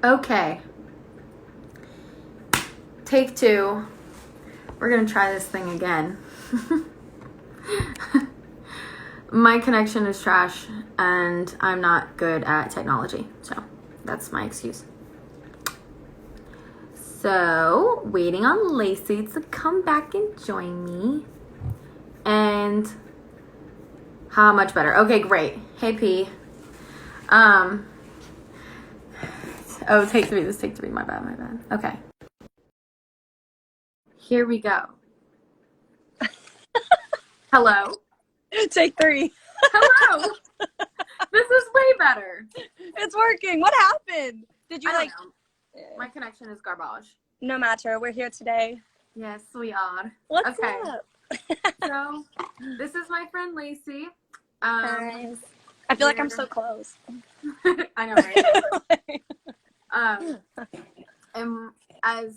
Okay. Take two. We're going to try this thing again. My connection is trash, and I'm not good at technology. So that's my excuse. So, waiting on Lacey to come back and join me. And how much better? Okay, great. Hey, P. Oh, take three. This take three. My bad. Okay. Here we go. Hello. Take three. Hello. This is way better. It's working. What happened? Did you know. My connection is garbage. No matter. We're here today. Yes, we are. What's up? So, this is my friend Lacey. Nice. I feel like I'm so close. I know, right? And as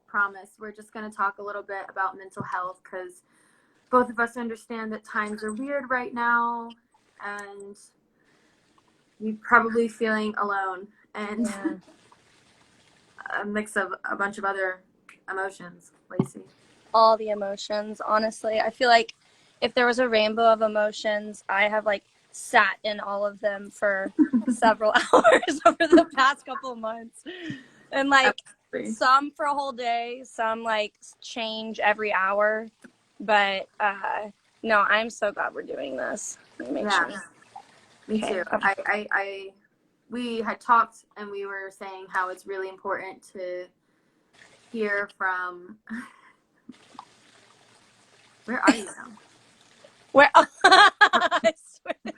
promised, we're just going to talk a little bit about mental health because both of us understand that times are weird right now, and you're probably feeling alone and a mix of a bunch of other emotions, Lacey. All the emotions, honestly. I feel like if there was a rainbow of emotions, I have sat in all of them for several hours over the past couple of months. And Absolutely. Some for a whole day, some change every hour. But no, I'm so glad we're doing this. Let me make sure. Me too. We had talked and we were saying how it's really important to hear from. Where are you now? Where? I swear.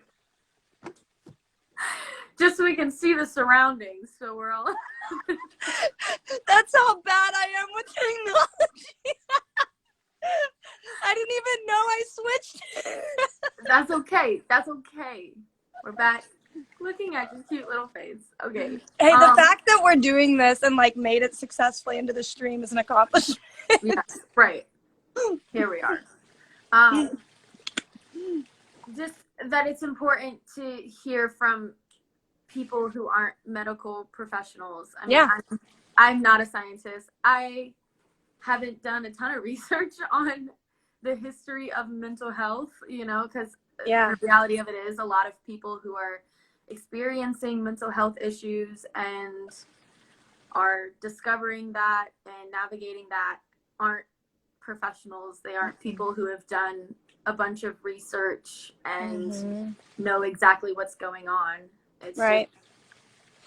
Just so we can see the surroundings, so we're all. That's how bad I am with technology. I didn't even know I switched. That's okay. We're back looking at your cute little face. Okay. Hey, the fact that we're doing this and made it successfully into the stream is an accomplishment. Yes, right. Here we are. Just that it's important to hear from people who aren't medical professionals. I mean, I'm not a scientist. I haven't done a ton of research on the history of mental health, because the reality of it is a lot of people who are experiencing mental health issues and are discovering that and navigating that aren't professionals. They aren't people who have done a bunch of research and know exactly what's going on. It's right.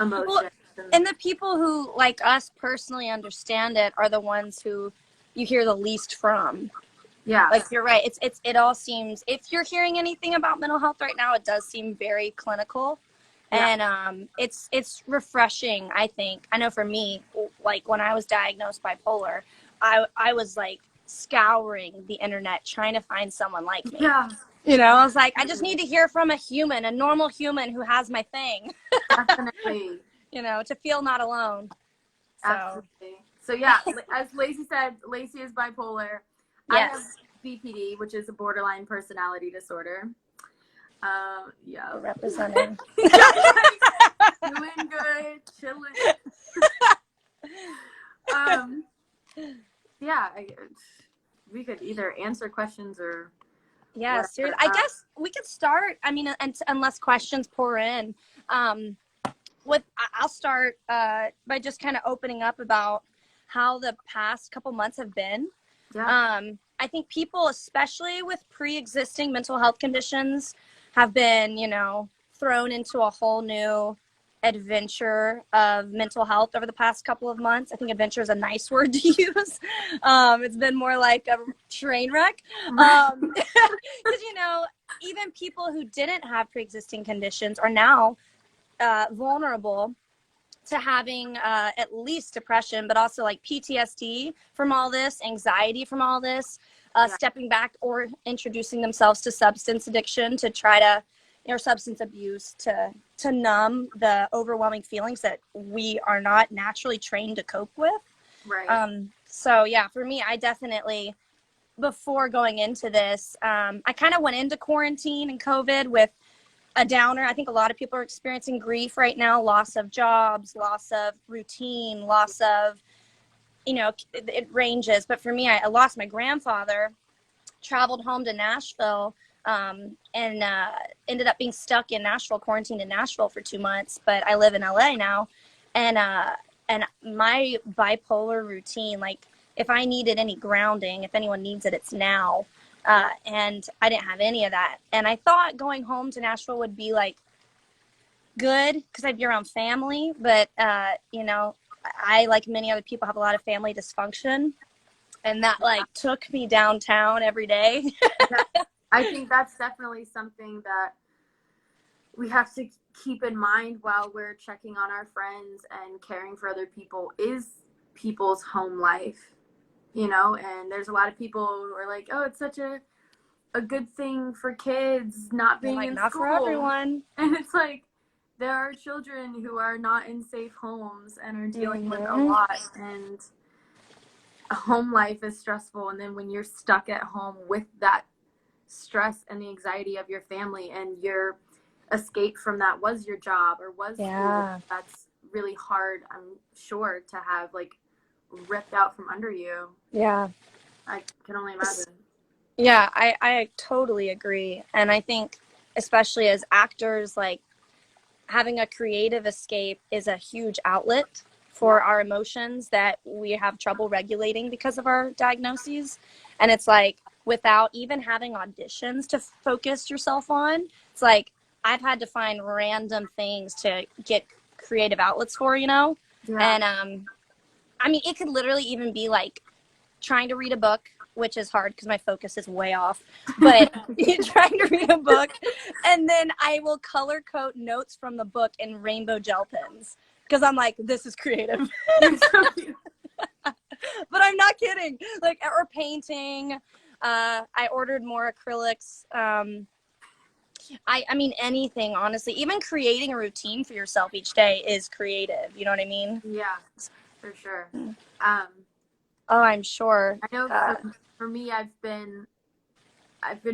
Emotion. Well, and the people who, like us, personally understand it are the ones who you hear the least from. Yeah. You're right. It all seems, if you're hearing anything about mental health right now, it does seem very clinical. Yeah. And it's refreshing, I think. I know for me, when I was diagnosed bipolar, I was scouring the internet trying to find someone like me. Yeah. I was like, I just need to hear from a normal human who has my thing. Definitely. To feel not alone. So. Absolutely. So yeah, as Lacey said, Lacey is bipolar. Yes. I have BPD, which is a borderline personality disorder. Yeah. Representing. Doing good, chilling. Yeah, we could either answer questions or. Yeah, seriously. I guess we could start. I mean, unless questions pour in, I'll start by just kind of opening up about how the past couple months have been. Yeah. I think people, especially with pre-existing mental health conditions, have been, thrown into a whole new adventure of mental health over the past couple of months. I think adventure is a nice word to use. It's been more like a train wreck. Because, even people who didn't have pre-existing conditions are now vulnerable to having at least depression, but also PTSD from all this, anxiety from all this, stepping back or introducing themselves to substance addiction to try to, or substance abuse to numb the overwhelming feelings that we are not naturally trained to cope with. Right. So yeah, for me, I definitely, before going into this, I kind of went into quarantine and COVID with a downer. I think a lot of people are experiencing grief right now, loss of jobs, loss of routine, loss of, it ranges. But for me, I lost my grandfather, traveled home to Nashville, and ended up being stuck in Nashville, quarantined in Nashville for 2 months. But I live in LA now, and my bipolar routine, like if I needed any grounding, if anyone needs it, it's now. And I didn't have any of that. And I thought going home to Nashville would be like good because I'd be around family. But, I, like many other people, have a lot of family dysfunction. And that like took me downtown every day. I think that's definitely something that we have to keep in mind while we're checking on our friends and caring for other people, is people's home life, and there's a lot of people who are like, oh, it's such a good thing for kids not being in not school. For everyone. And it's like, there are children who are not in safe homes and are dealing with a lot, and home life is stressful. And then when you're stuck at home with that stress and the anxiety of your family, and your escape from that was your job or was school, that's really hard, I'm sure, to have like ripped out from under you. Yeah. I can only imagine. Yeah, I totally agree. And I think especially as actors, like having a creative escape is a huge outlet for our emotions that we have trouble regulating because of our diagnoses. And it's like, without even having auditions to focus yourself on, it's like I've had to find random things to get creative outlets for, And I mean, it could literally even be like trying to read a book, which is hard because my focus is way off, but trying to read a book, and then I will color code notes from the book in rainbow gel pens because I'm like, this is creative. But I'm not kidding. Like, or painting. I ordered more acrylics. I mean, anything, honestly. Even creating a routine for yourself each day is creative. You know what I mean? Yeah, for sure. Oh, I'm sure. I know for me, I've been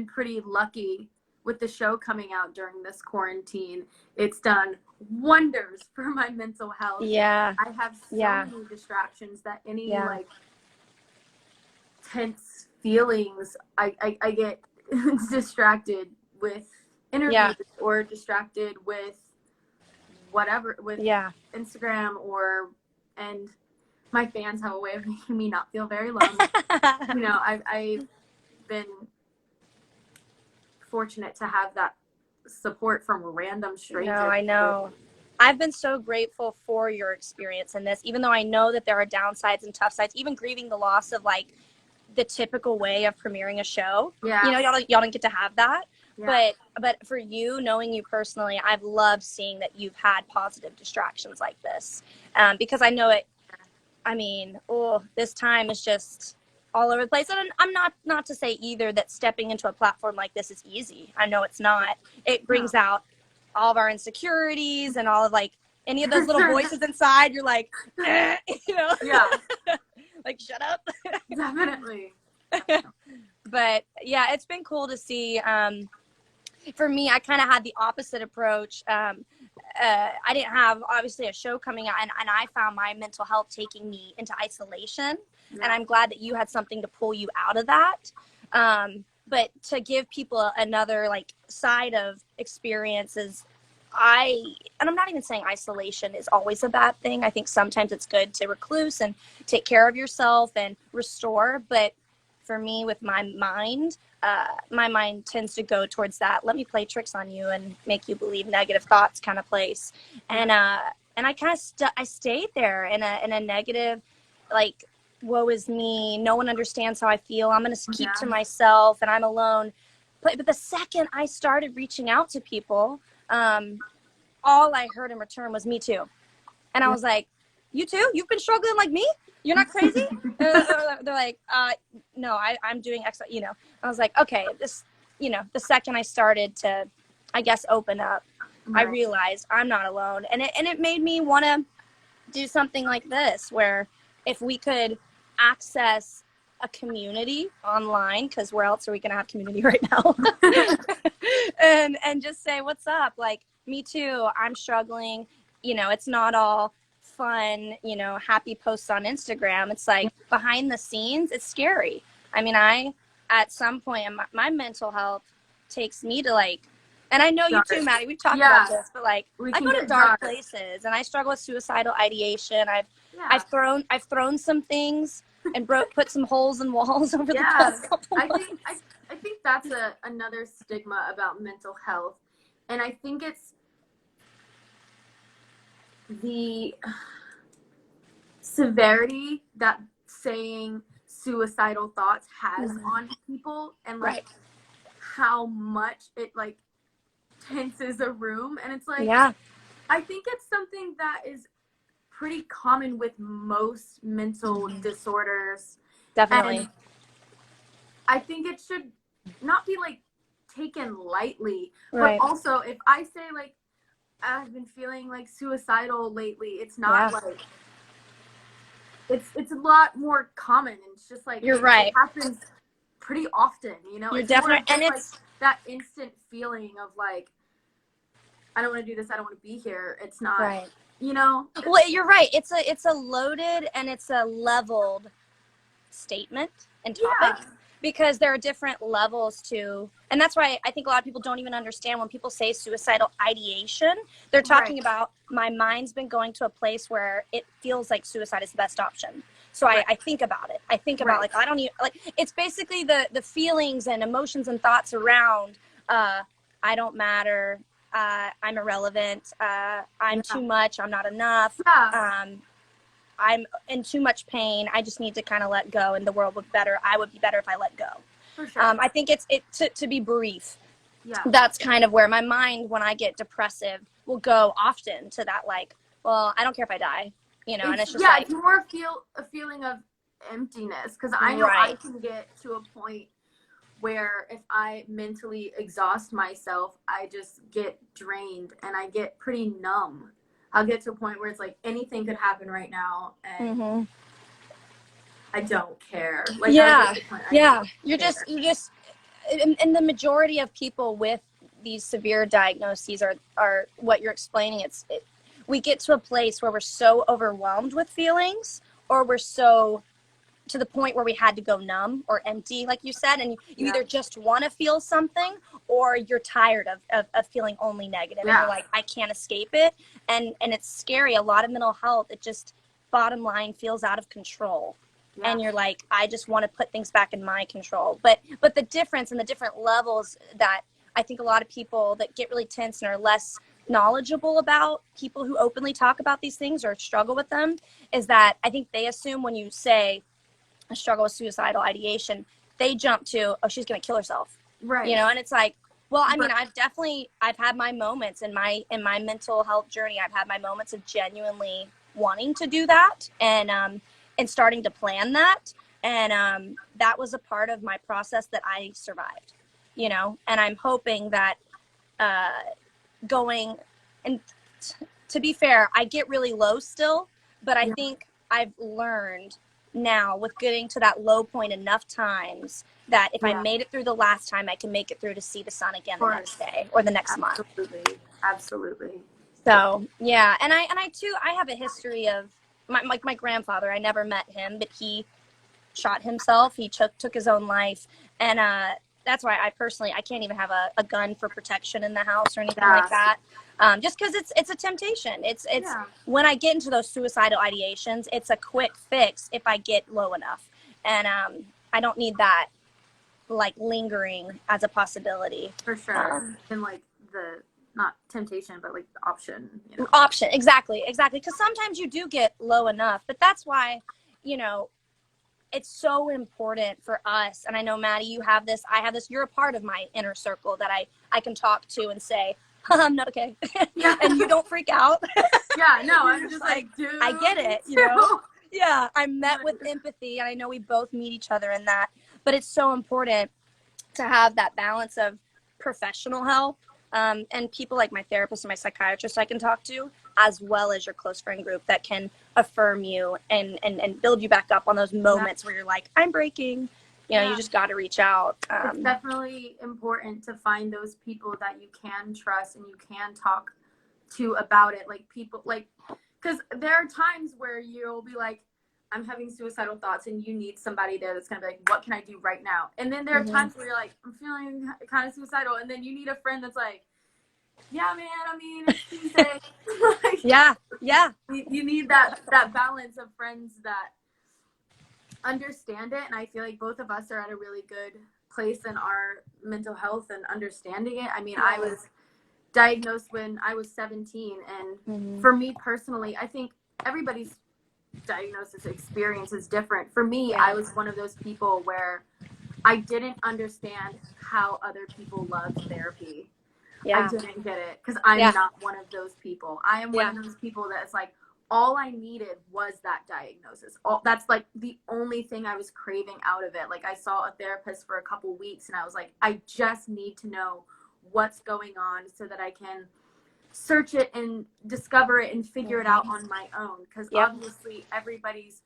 pretty lucky with the show coming out during this quarantine. It's done wonders for my mental health. Yeah. I have so many distractions that any like tense feelings, I get distracted with interviews or distracted with whatever, with Instagram and my fans have a way of making me not feel very lonely. I've been fortunate to have that support from random strangers. No, I know. I've been so grateful for your experience in this, even though I know that there are downsides and tough sides, even grieving the loss of like the typical way of premiering a show. Yeah. Y'all don't get to have that. Yeah. But for you, knowing you personally, I've loved seeing that you've had positive distractions like this. Because I know it, I mean, this time is just all over the place. And I'm not to say either that stepping into a platform like this is easy. I know it's not. It brings out all of our insecurities and all of like any of those little voices inside. You're like, Yeah. Like, shut up. Definitely. But yeah, it's been cool to see. For me, I kind of had the opposite approach. I didn't have obviously a show coming out, and I found my mental health taking me into isolation. Yeah. And I'm glad that you had something to pull you out of that. But to give people another like side of experiences, and I'm not even saying isolation is always a bad thing. I think sometimes it's good to recluse and take care of yourself and restore. But for me, with my mind tends to go towards that. Let me play tricks on you and make you believe negative thoughts kind of place. And I kind of I stayed there in a negative, like, woe is me. No one understands how I feel. I'm going to keep to myself and I'm alone. But the second I started reaching out to people, all I heard in return was me too. And I was like, you too? You've been struggling like me? You're not crazy? They're like, no, I'm doing X, I was like, okay, this, the second I started to, I guess, open up, I realized I'm not alone. And it made me want to do something like this, where if we could access a community online, because where else are we going to have community right now? and just say, what's up? Like, me too. I'm struggling. You know, it's not all fun, you know, happy posts on Instagram. It's like behind the scenes, it's scary. I mean, at some point, my mental health takes me to like, and I know you too, Maddie, we've talked about this, but like, I go to dark places and I struggle with suicidal ideation. I've thrown some things and put some holes in walls over the past couple months. I think that's another stigma about mental health. And I think it's the severity that saying suicidal thoughts has on people, and like how much it like tenses a room. And it's like, I think it's something that is pretty common with most mental disorders. Definitely. And I think it should not be like taken lightly, but also if I say like, I've been feeling like suicidal lately, it's not like, it's a lot more common. It's just like, you're right. It happens pretty often, you know. You're definitely, and it's like that instant feeling of like, I don't want to do this, I don't want to be here. It's not, you know. Well, you're right. It's a loaded and it's a leveled statement and topic, because there are different levels to, and that's why I think a lot of people don't even understand when people say suicidal ideation, they're talking about, my mind's been going to a place where it feels like suicide is the best option. So I think about it. I think about like, I don't even, like, it's basically the feelings and emotions and thoughts around, I don't matter, I'm irrelevant, I'm too much, I'm not enough, I'm in too much pain, I just need to kind of let go and the world would be better. I would be better if I let go. For sure. I think to be brief, that's kind of where my mind, when I get depressive, will go often to that, like, well, I don't care if I die, you know. And it's just like, it's more a feeling of emptiness, because I know I can get to a point where if I mentally exhaust myself, I just get drained and I get pretty numb. I'll get to a point where it's like anything could happen right now and I don't care. Like, you're just, and the majority of people with these severe diagnoses are what you're explaining. We get to a place where we're so overwhelmed with feelings, or we're so to the point where we had to go numb or empty, like you said, and you either just want to feel something, or you're tired of feeling only negative, and you're like, I can't escape it, and it's scary. A lot of mental health, it just, bottom line, feels out of control, and you're like, I just want to put things back in my control. But the difference and the different levels that I think a lot of people that get really tense and are less knowledgeable about people who openly talk about these things or struggle with them, is that I think they assume when you say I struggle with suicidal ideation, they jump to, oh, she's going to kill herself. Right. You know, and it's like, well, I mean, I've had my moments in my mental health journey. I've had my moments of genuinely wanting to do that and starting to plan that. And that was a part of my process that I survived, you know, and I'm hoping that going, and to be fair, I get really low still, but I think I've learned now with getting to that low point enough times that if I made it through the last time, I can make it through to see the sun again the next day or the next month. Absolutely. So yeah, and I too, I have a history of my grandfather. I never met him, but he shot himself. He took his own life, and that's why I can't even have a gun for protection in the house or anything like that. Just because it's a temptation. It's when I get into those suicidal ideations, it's a quick fix if I get low enough, and I don't need that like lingering as a possibility. For sure. And like the, not temptation, but like the option. You know? Option, exactly. Because sometimes you do get low enough, but that's why, you know, it's so important for us. And I know, Maddie, you have this, I have this, you're a part of my inner circle that I can talk to and say, I'm not okay. And you don't freak out. I'm just like, dude, I get it, you know? Yeah, I'm met with empathy, and I know we both meet each other in that. But it's so important to have that balance of professional help and people like my therapist and my psychiatrist I can talk to, as well as your close friend group that can affirm you and build you back up on those moments where you're like, I'm breaking. you know, you just got to reach out. It's definitely important to find those people that you can trust and you can talk to about it. Like people, like, because there are times where you'll be like, I'm having suicidal thoughts, and you need somebody there that's gonna be like, what can I do right now? And then there are times where you're like, I'm feeling kind of suicidal, and then you need a friend that's like, yeah, man, I mean, it's Tuesday. Like, yeah. You need that balance of friends that understand it, and I feel like both of us are at a really good place in our mental health and understanding it. I mean, I was diagnosed when I was 17, and for me personally, I think everybody's diagnosis experience is different. For me, I was one of those people where I didn't understand how other people loved therapy. I didn't get it because I'm not one of those people. I am one of those people that's like, all I needed was that diagnosis. That's like the only thing I was craving out of it. Like, I saw a therapist for a couple weeks, and I was like, I just need to know what's going on so that I can search it and discover it and figure it out on my own. Because obviously everybody's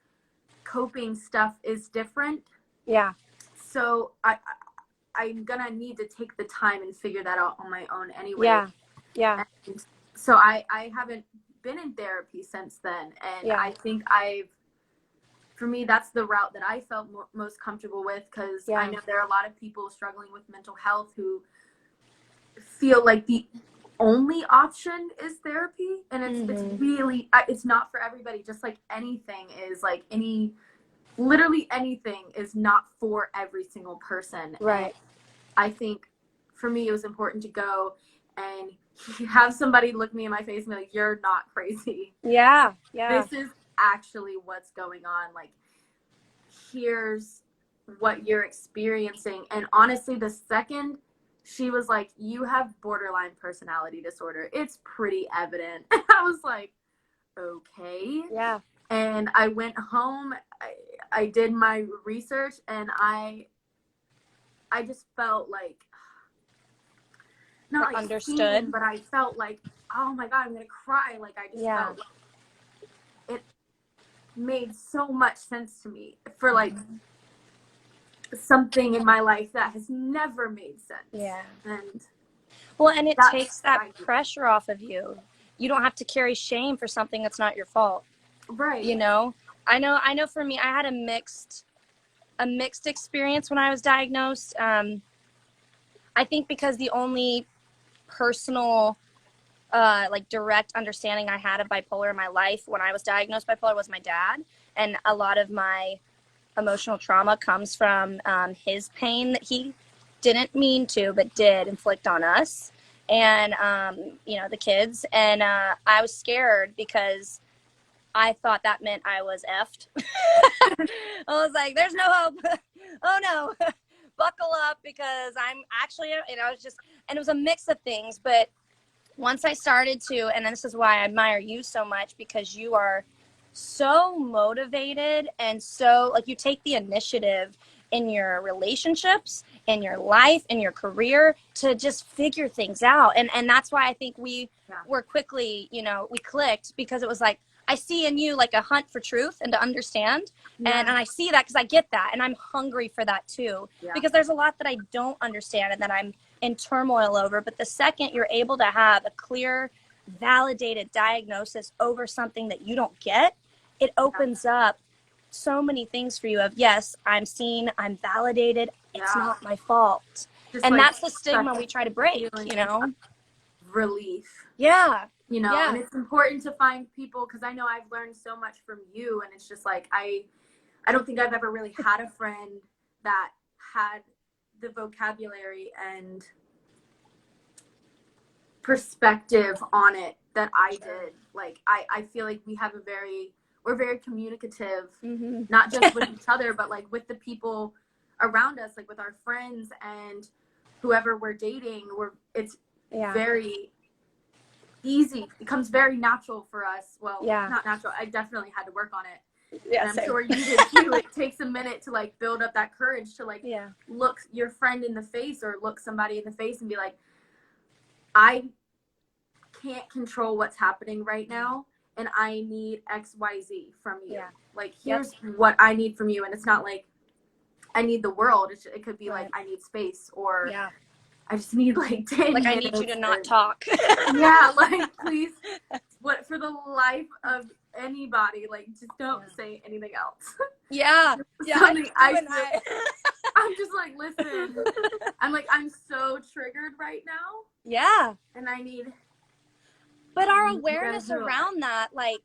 coping stuff is different. Yeah. So I'm gonna need to take the time and figure that out on my own anyway. Yeah. And so I haven't been in therapy since then, and I think for me, that's the route that I felt most comfortable with, because I know there are a lot of people struggling with mental health who feel like the only option is therapy, and it's really, it's not for everybody. Just like anything is, like literally anything is not for every single person. Right. And I think for me, it was important to go and have somebody look me in my face and be like, you're not crazy. Yeah. This is actually what's going on. Like, here's what you're experiencing. And honestly, the second she was like, you have borderline personality disorder, it's pretty evident. And I was like, okay. Yeah. And I went home, I did my research, and I just felt like, not like understood, seen, but I felt like, oh my God, I'm gonna cry. Like, I just felt like it made so much sense to me for like something in my life that has never made sense. Yeah. And it takes that pressure off of you. You don't have to carry shame for something that's not your fault. Right. You know, I know for me, I had a mixed experience when I was diagnosed. I think because the only personal, like direct understanding I had of bipolar in my life when I was diagnosed bipolar was my dad. And a lot of my emotional trauma comes from his pain that he didn't mean to, but did inflict on us and, you know, the kids. And I was scared because I thought that meant I was effed. I was like, there's no hope. Oh no, buckle up, because I'm actually, you know, and it was a mix of things. But once I started to, and this is why I admire you so much, because you are so motivated and so, like, you take the initiative in your relationships, in your life, in your career, to just figure things out. And that's why I think we were quickly, you know, we clicked, because it was like, I see in you like a hunt for truth and to understand. And I see that because I get that. And I'm hungry for that too, because there's a lot that I don't understand and that I'm in turmoil over. But the second you're able to have a clear, validated diagnosis over something that you don't get, it opens up so many things for you of, yes, I'm seen, I'm validated, it's not my fault. Just and like, that's the stigma we try to break, you know? Relief. Yeah. You know, and it's important to find people, because I know I've learned so much from you, and it's just like, I don't think I've ever really had a friend that had the vocabulary and perspective on it that I did. Like, I feel like we're very communicative, not just with each other, but like with the people around us, like with our friends and whoever we're dating. It's very easy. It becomes very natural for us. Well, not natural. I definitely had to work on it. Yeah, and I'm sure you did too. It takes a minute to like build up that courage to like look your friend in the face, or look somebody in the face and be like, I can't control what's happening right now, and I need XYZ from you. Like, here's what I need from you. And it's not like I need the world. It could be like, I need space, or I just need like 10 like, minutes. I need you to not talk. Yeah, like, please, what, for the life of anybody, like, just don't say anything else. Yeah. Something I'm just like, listen, I'm like, I'm so triggered right now. Yeah. And I need. But our awareness around that, like,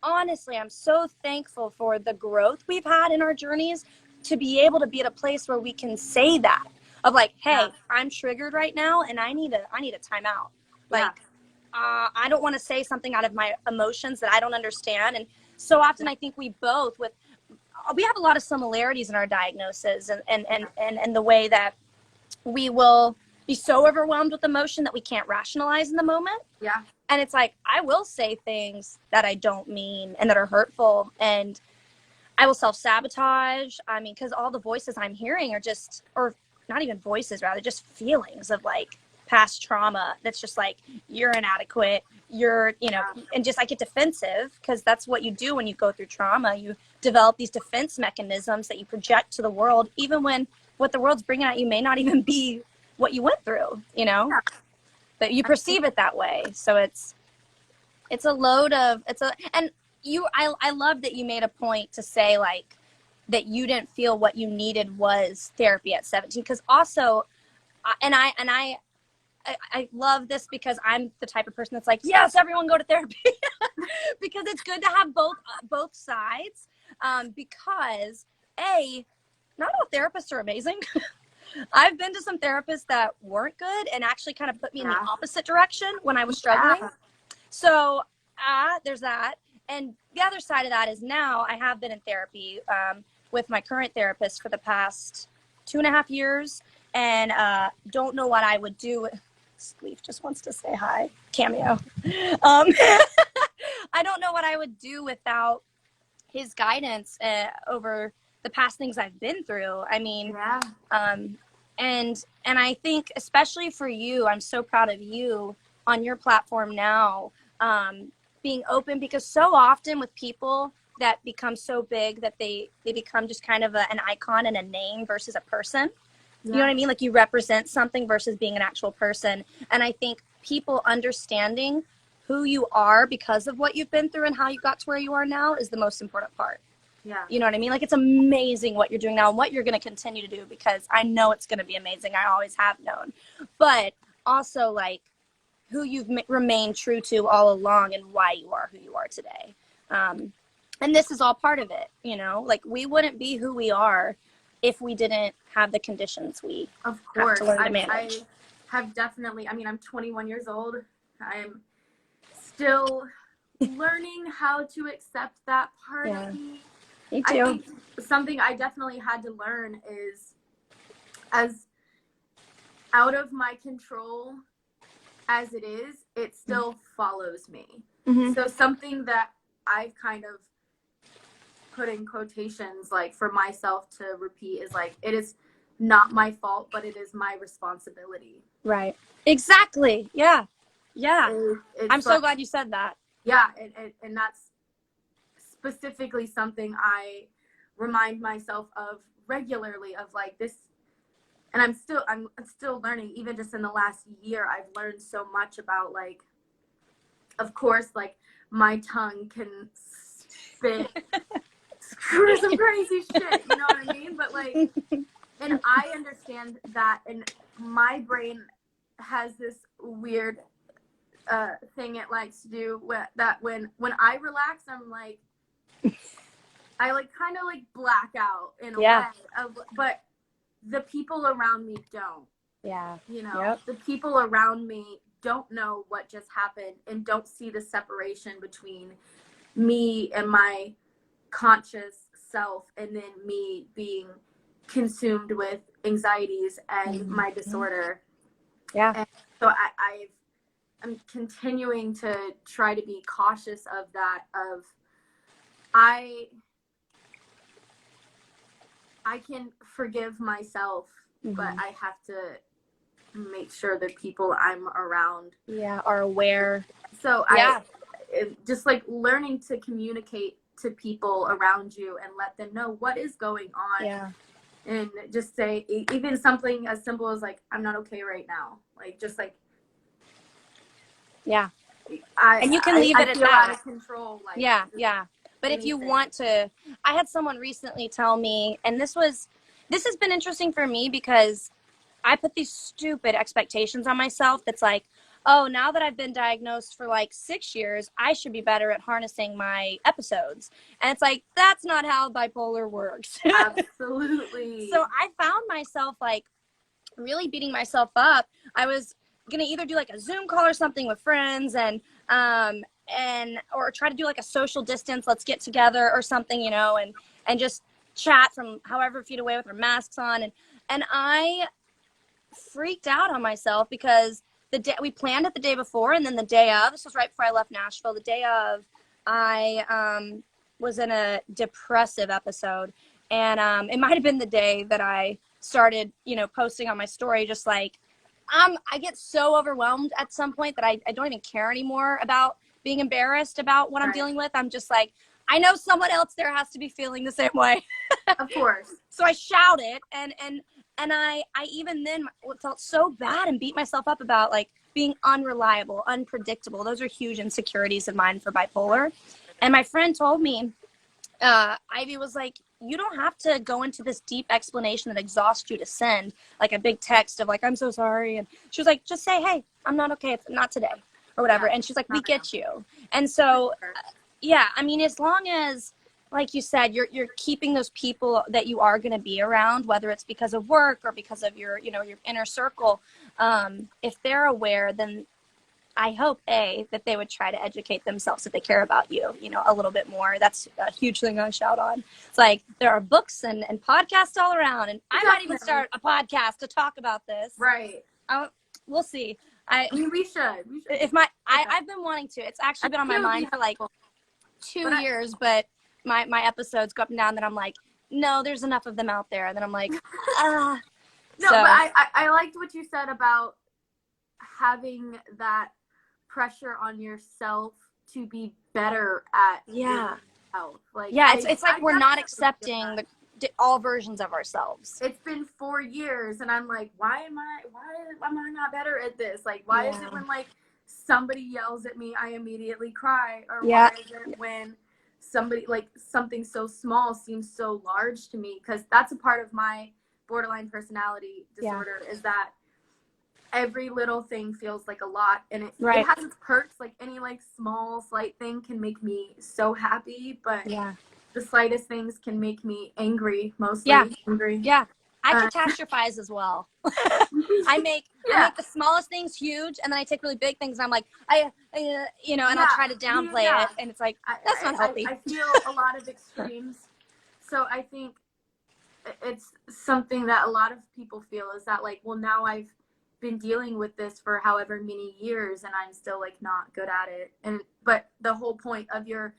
honestly, I'm so thankful for the growth we've had in our journeys to be able to be at a place where we can say that of like, hey, I'm triggered right now and I need a timeout. Like, I don't want to say something out of my emotions that I don't understand. And so often I think we have a lot of similarities in our diagnosis and the way that we will be so overwhelmed with emotion that we can't rationalize in the moment. Yeah. And it's like, I will say things that I don't mean and that are hurtful, and I will self-sabotage. I mean, because all the voices I'm hearing are just, or not even voices, rather just feelings of like past trauma. That's just like, you're inadequate, and just I get defensive, because that's what you do when you go through trauma. You develop these defense mechanisms that you project to the world, even when what the world's bringing at you may not even be what you went through, but you perceive it that way. So it's a load of, I love that you made a point to say like that you didn't feel what you needed was therapy at 17. Cause also, I love this because I'm the type of person that's like, yes, everyone go to therapy because it's good to have both sides. Because not all therapists are amazing. I've been to some therapists that weren't good and actually kind of put me in the opposite direction when I was struggling. So there's that. And the other side of that is now I have been in therapy with my current therapist for the past 2.5 years, and don't know what I would do. Leaf just wants to say hi. Cameo. I don't know what I would do without his guidance over the past things I've been through. I mean, and I think especially for you, I'm so proud of you on your platform now, being open, because so often with people that become so big that they become just kind of an icon and a name versus a person. You know what I mean? Like, you represent something versus being an actual person. And I think people understanding who you are because of what you've been through and how you got to where you are now is the most important part. Yeah. You know what I mean? Like, it's amazing what you're doing now and what you're going to continue to do, because I know it's going to be amazing. I always have known. But also, like, who you've remained true to all along and why you are who you are today. And this is all part of it, Like, we wouldn't be who we are if we didn't have the conditions we of course have to learn to manage. I have definitely, I'm 21 years old. I'm still learning how to accept that part of me. Me too. I think something I definitely had to learn is, as out of my control as it is, it still follows me. Mm-hmm. So something that I've kind of put in quotations, like, for myself to repeat is like, it is not my fault, but it is my responsibility. Right. Exactly. Yeah. I'm so glad you said that. Yeah. And that's specifically something I remind myself of regularly, of like this. And I'm still learning. Even just in the last year, I've learned so much about, like, of course, like, my tongue can spit screw some crazy shit, you know what I mean? But, like, and I understand that, and my brain has this weird thing it likes to do that when I relax, I'm like, I like kind of like black out in a way but the people around me don't. The people around me don't know what just happened and don't see the separation between me and my conscious self, and then me being consumed with anxieties and my disorder. And so I'm continuing to try to be cautious of that, of I can forgive myself, but I have to make sure the people I'm around are aware. So just like learning to communicate to people around you and let them know what is going on and just say, even something as simple as like, I'm not okay right now. Like, just like, yeah. And you can leave it at that. Out of control. Like, yeah. But anything. If you want to, I had someone recently tell me, and this has been interesting for me because I put these stupid expectations on myself. That's like, oh, now that I've been diagnosed for like 6 years, I should be better at harnessing my episodes. And it's like, that's not how bipolar works. Absolutely. So I found myself like really beating myself up. I was going to either do like a Zoom call or something with friends and or try to do like a social distance, let's get together or something, you know, and just chat from however feet away with our masks on. And I freaked out on myself because the day we planned it the day before, and then the day of, this was right before I left Nashville, the day of, I was in a depressive episode, and it might have been the day that I started, you know, posting on my story, just like, I get so overwhelmed at some point that I don't even care anymore about being embarrassed about what I'm dealing with. I'm just like, I know someone else there has to be feeling the same way. Of course. So I shout it, and I even then felt so bad and beat myself up about like being unreliable, unpredictable. Those are huge insecurities of mine for bipolar. And my friend told me, Ivy was like, you don't have to go into this deep explanation that exhausts you to send like a big text of like, I'm so sorry. And she was like, just say, hey, I'm not okay. It's not today or whatever. Yeah, and she's like, we get you. And so, yeah, I mean, as long as, like you said, you're keeping those people that you are going to be around, whether it's because of work or because of your, you know, your inner circle. If they're aware, then I hope that they would try to educate themselves if they care about you, you know, a little bit more. That's a huge thing I shout on. It's like there are books and podcasts all around, and I might even start a podcast to talk about this. Right. We'll see. I mean, we should. If I've been wanting to. It's actually been on my mind for like 2 years, but my episodes go up and down. Then I'm like, no, there's enough of them out there. And then I'm like, ah. No, so. But I liked what you said about having that pressure on yourself to be better at health. Like, yeah, it's like we're not accepting all versions of ourselves. It's been 4 years, and I'm like, why am I not better at this? Like, why is it when like somebody yells at me, I immediately cry, or why is it when somebody, like, something so small seems so large to me? Because that's a part of my borderline personality disorder, is that every little thing feels like a lot, and it has its perks. Like any like small slight thing can make me so happy, but the slightest things can make me angry, mostly angry. I catastrophize as well. I make the smallest things huge, and then I take really big things, and I'm like, you know, and I'll try to downplay it, and it's like, that's not healthy. I feel a lot of extremes. So I think it's something that a lot of people feel, is that like, well, now I've been dealing with this for however many years, and I'm still like not good at it. But the whole point of your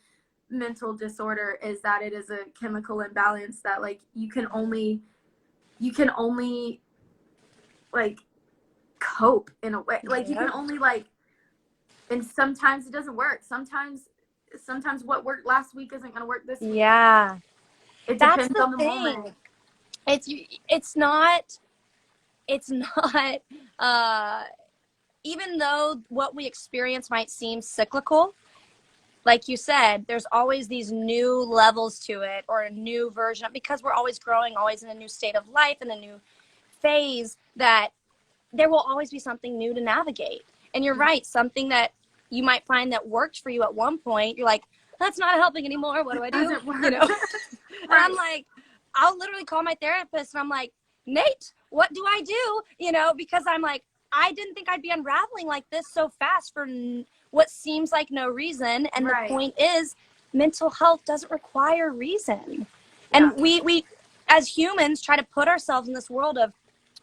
mental disorder is that it is a chemical imbalance that like you can only like cope in a way. Like you can only like, and sometimes it doesn't work. Sometimes what worked last week isn't going to work this week. Yeah. It depends on the moment. It's not even though what we experience might seem cyclical, like you said, there's always these new levels to it, or a new version of, because we're always growing, always in a new state of life, in a new phase, that there will always be something new to navigate. And you're right, something that you might find that worked for you at one point, you're like, that's not helping anymore. What do I do? You know? And I'm like, I'll literally call my therapist, and I'm like, Nate, what do I do? You know, because I'm like, I didn't think I'd be unraveling like this so fast for what seems like no reason. And the point is, mental health doesn't require reason. And we as humans try to put ourselves in this world of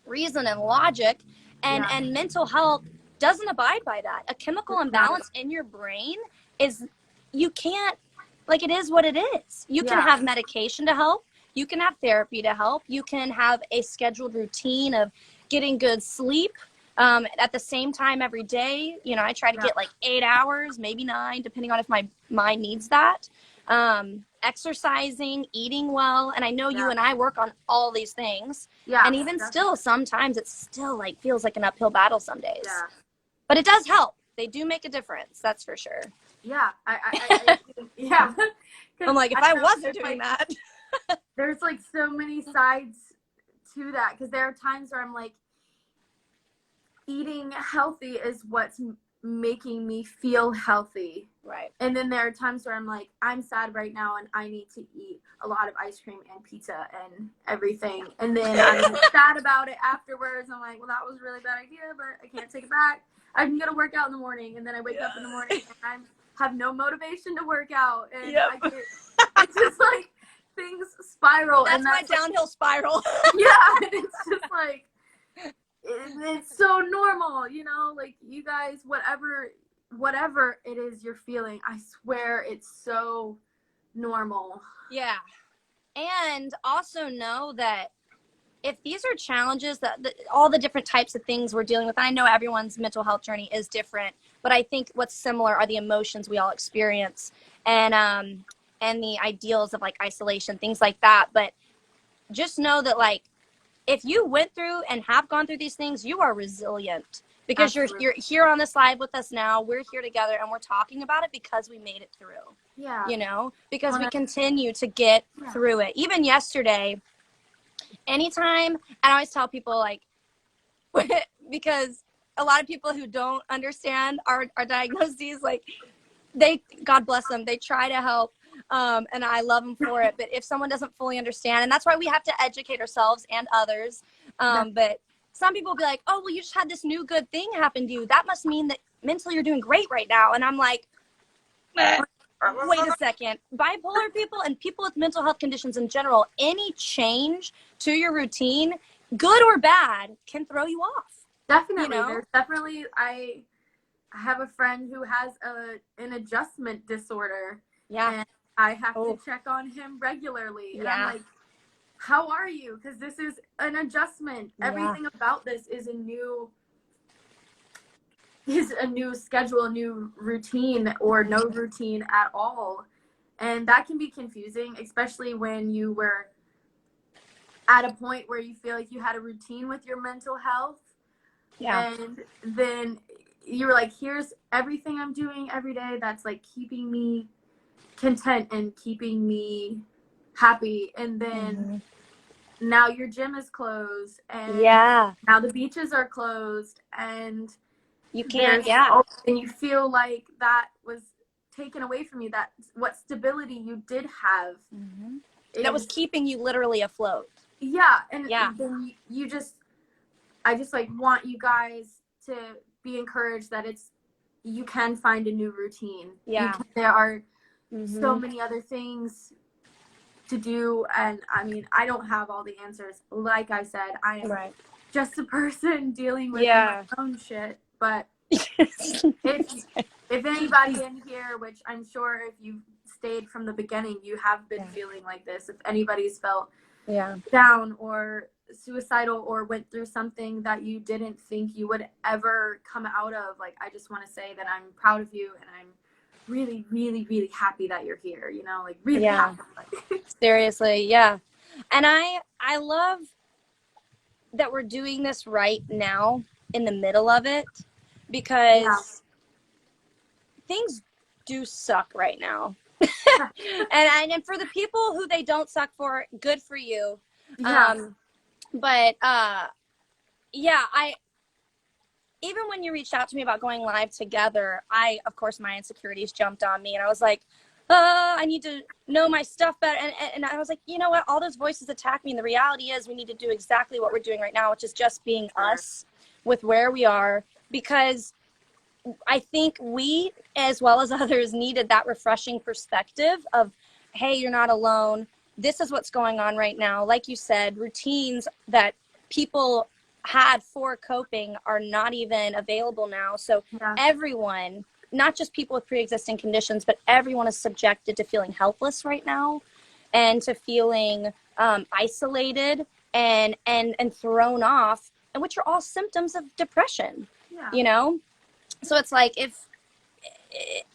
reason and logic, and mental health doesn't abide by that. A chemical imbalance in your brain is, you can't, like, it is what it is. You can have medication to help. You can have therapy to help. You can have a scheduled routine of getting good sleep at the same time every day. You know, I try to get like 8 hours, maybe 9, depending on if my mind needs that. exercising, eating well. And I know you and I work on all these things. Yeah. And even still, sometimes it still like feels like an uphill battle some days. Yeah. But it does help. They do make a difference. That's for sure. Yeah. Yeah. I'm like, if I wasn't doing that. There's like so many sides to that, because there are times where I'm like, eating healthy is what's making me feel healthy. Right. And then there are times where I'm like, I'm sad right now and I need to eat a lot of ice cream and pizza and everything. And then I'm sad about it afterwards. I'm like, well, that was a really bad idea, but I can't take it back. I'm going to work out in the morning. And then I wake up in the morning and I have no motivation to work out. And it's just like things spiral. That's my downhill spiral. Yeah. It's just like, it's so normal, you know, like you guys, whatever it is you're feeling, I swear it's so normal. Yeah. And also know that if these are challenges that all the different types of things we're dealing with, and I know everyone's mental health journey is different, but I think what's similar are the emotions we all experience and the ideals of like isolation, things like that. But just know that like, if you went through and have gone through these things, you are resilient because you're here on this live with us now. We're here together and we're talking about it because we made it through. Yeah. You know, because we continue to get through it. Even yesterday, anytime, and I always tell people like, because a lot of people who don't understand our diagnoses, like God bless them, they try to help. And I love them for it. But if someone doesn't fully understand, and that's why we have to educate ourselves and others. But some people will be like, oh, well, you just had this new good thing happen to you. That must mean that mentally you're doing great right now. And I'm like, wait a second. Bipolar people and people with mental health conditions in general, any change to your routine, good or bad, can throw you off. Definitely. You know? There's definitely, I have a friend who has an adjustment disorder. Yeah. And I have to check on him regularly. And I'm like, how are you? Because this is an adjustment. Everything about this is a new schedule, a new routine, or no routine at all. And that can be confusing, especially when you were at a point where you feel like you had a routine with your mental health. Yeah. And then you were like, here's everything I'm doing every day that's like keeping me content and keeping me happy. And then now your gym is closed, and now the beaches are closed, and you can't and you feel like that was taken away from you, that what stability you did have that was keeping you literally afloat. And then I just like want you guys to be encouraged that you can find a new routine. There are so many other things to do, and I mean, I don't have all the answers. Like I said, I am just a person dealing with my own shit. But if anybody in here, which I'm sure if you've stayed from the beginning, you have been feeling like this. If anybody's felt down or suicidal or went through something that you didn't think you would ever come out of, like, I just want to say that I'm proud of you, and I'm really, really, really happy that you're here, you know, like really happy. Seriously. Yeah. And I love that we're doing this right now in the middle of it, because things do suck right now. and for the people who they don't suck for, good for you. But even when you reached out to me about going live together, of course, my insecurities jumped on me, and I was like, I need to know my stuff better. And I was like, you know what? All those voices attack me. And the reality is we need to do exactly what we're doing right now, which is just being us with where we are, because I think we, as well as others, needed that refreshing perspective of, hey, you're not alone. This is what's going on right now. Like you said, routines that people had for coping are not even available now. So everyone, not just people with pre-existing conditions, but everyone is subjected to feeling helpless right now, and to feeling isolated and thrown off, and which are all symptoms of depression, you know? So it's like,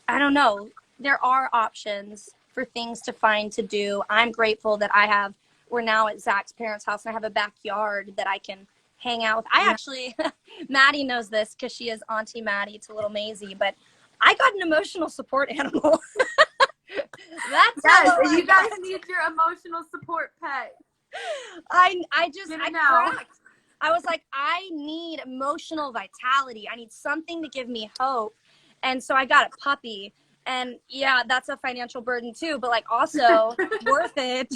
I don't know, there are options. for things to find to do. I'm grateful that we're now at Zach's parents' house and I have a backyard that I can hang out with. I actually, Maddie knows this because she is Auntie Maddie to little Maisie, but I got an emotional support animal. That's yes, you guys need your emotional support pet. I cracked. I was like, I need emotional vitality. I need something to give me hope. And so I got a puppy. And yeah, that's a financial burden too, but like also worth it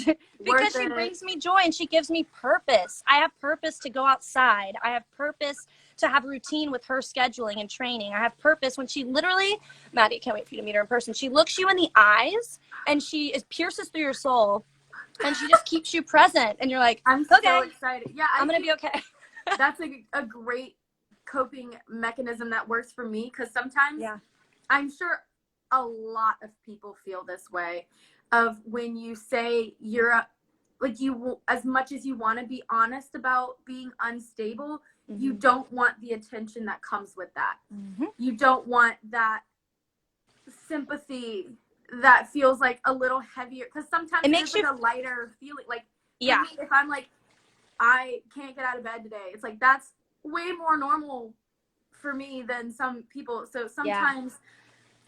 because she brings me joy and she gives me purpose. I have purpose to go outside. I have purpose to have routine with her scheduling and training. I have purpose when she literally, Maddie, I can't wait for you to meet her in person. She looks you in the eyes and she pierces through your soul and she just keeps you present. And you're like, I'm so excited. Yeah, I'm going to be okay. That's a great coping mechanism that works for me because sometimes I'm sure a lot of people feel this way of when you say you as much as you want to be honest about being unstable, you don't want the attention that comes with that. You don't want that sympathy that feels like a little heavier because sometimes it makes like a lighter feeling. Like me, if I'm like, I can't get out of bed today, it's like that's way more normal for me than some people. So sometimes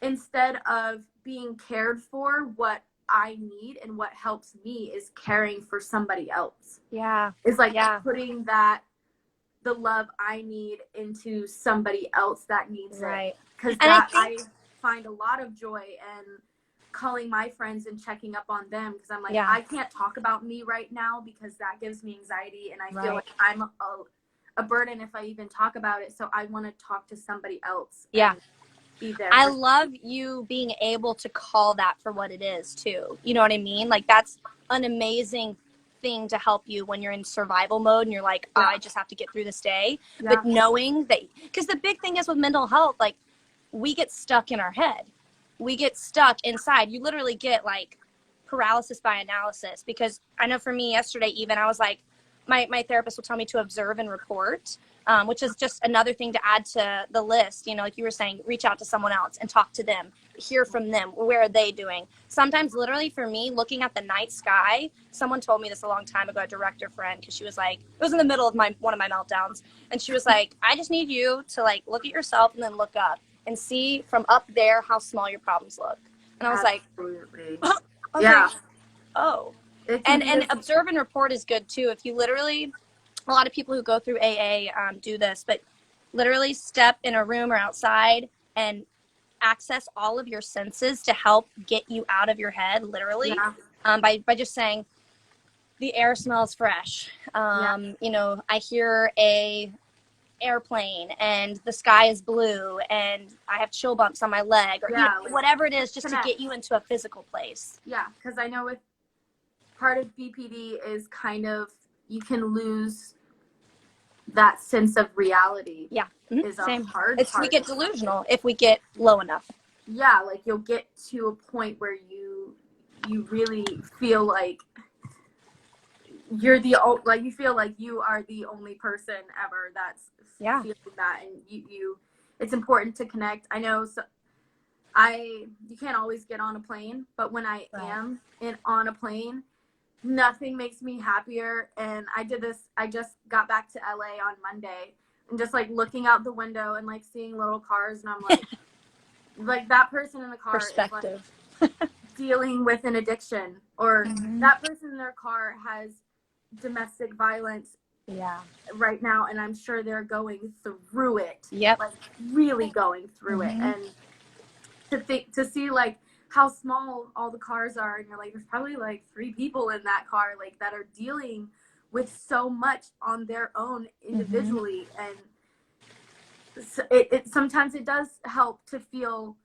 instead of being cared for, what I need and what helps me is caring for somebody else. It's like putting the love I need into somebody else that needs it. Because I find a lot of joy in calling my friends and checking up on them because I'm like, I can't talk about me right now because that gives me anxiety and I feel like I'm a burden if I even talk about it. So I want to talk to somebody else. Be there. I love you being able to call that for what it is too. You know what I mean? Like that's an amazing thing to help you when you're in survival mode and you're like, I just have to get through this day. But knowing that, because the big thing is with mental health, like we get stuck in our head. We get stuck inside. You literally get like paralysis by analysis because I know for me yesterday, even I was like, my therapist will tell me to observe and report, which is just another thing to add to the list. You know, like you were saying, reach out to someone else and talk to them, hear from them. Where are they doing? Sometimes literally for me, looking at the night sky, someone told me this a long time ago, a director friend, because she was like, it was in the middle of one of my meltdowns. And she was like, I just need you to like look at yourself and then look up and see from up there how small your problems look. And I was like, oh. And observe and report is good too. If you literally, a lot of people who go through AA do this, but literally step in a room or outside and access all of your senses to help get you out of your head, literally, by just saying, the air smells fresh. You know, I hear a airplane and the sky is blue and I have chill bumps on my leg or you know, whatever it is, just to get you into a physical place. Because I know with part of BPD is kind of you can lose that sense of reality. Is a hard part. We get delusional if we get low enough. Like you'll get to a point where you really feel like you feel like you are the only person ever that's feeling that, and you it's important to connect. I know you can't always get on a plane, but when I am on a plane, nothing makes me happier. And I just got back to LA on Monday and just like looking out the window and like seeing little cars, and I'm like like that person in the car is like dealing with an addiction, or that person in their car has domestic violence right now, and I'm sure they're going through it. Like really going through it. And to see like how small all the cars are, and you're like, there's probably like 3 people in that car like that are dealing with so much on their own individually. And it sometimes it does help to feel